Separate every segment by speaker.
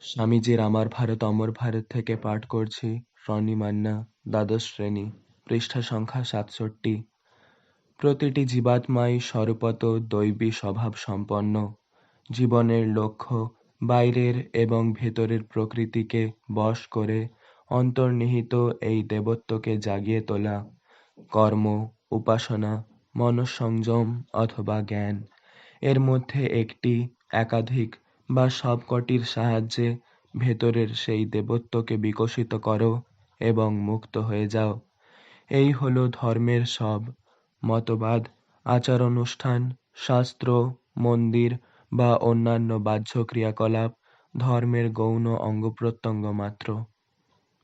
Speaker 1: স্বামীজির আমার ভারত অমর ভারত থেকে পাঠ করছি। রনি মান্না, দ্বাদশ শ্রেণী, পৃষ্ঠা সংখ্যা 67। প্রতিটি জীবাত্মাই স্বরূপত দৈবী স্বভাব সম্পন্ন। জীবনের লক্ষ্য বাইরের এবং ভেতরের প্রকৃতিকে বশ করে অন্তর্নিহিত এই দেবত্বকে জাগিয়ে তোলা। কর্ম, উপাসনা, মনঃসংযম অথবা জ্ঞান এর মধ্যে একটি, একাধিক বা সবকটির সাহায্যে ভেতরের সেই দেবত্বকে বিকশিত করো এবং মুক্ত হয়ে যাও। এই হলো ধর্মের সব। মতবাদ, আচার-অনুষ্ঠান, শাস্ত্র, মন্দির বা অন্যান্য বাহ্য ক্রিয়াকলাপ ধর্মের গৌণ অঙ্গপ্রত্যঙ্গ মাত্র।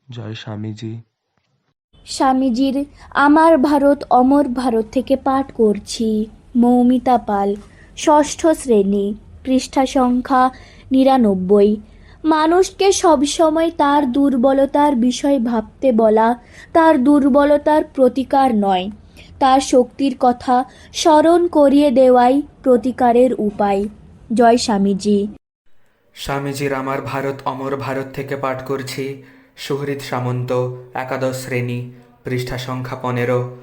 Speaker 1: জয় স্বামীজি।
Speaker 2: স্বামীজির আমার ভারত অমর ভারত থেকে পাঠ করছি। মৌমিতা পাল, ষষ্ঠ শ্রেণী, পৃষ্ঠা সংখ্যা ৯৯। মানুষকে সবসময় তার দুর্বলতার বিষয় ভাবতে বলা তার দুর্বলতার প্রতিকার নয়, তার শক্তির কথা স্মরণ করিয়ে দেওয়াই প্রতিকারের উপায়। জয় স্বামীজি।
Speaker 3: স্বামীজির আমার ভারত অমর ভারত থেকে পাঠ করছি। সুহৃদ সামন্ত, একাদশ শ্রেণী, পৃষ্ঠা সংখ্যা ১৫।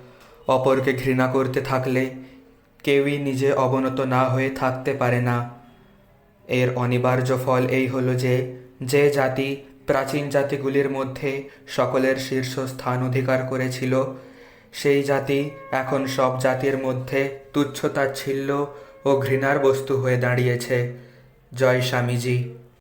Speaker 3: অপরকে ঘৃণা করতে থাকলে কেউই নিজে অবনত না হয়ে থাকতে পারে না। এর অনিবার্য ফল এই হলো যে, যে জাতি প্রাচীন জাতিগুলির মধ্যে সকলের শীর্ষস্থান অধিকার করেছিল, সেই জাতি এখন সব জাতির মধ্যে তুচ্ছ তাচ্ছিল্য ও ঘৃণার বস্তু হয়ে দাঁড়িয়েছে। জয় স্বামীজি।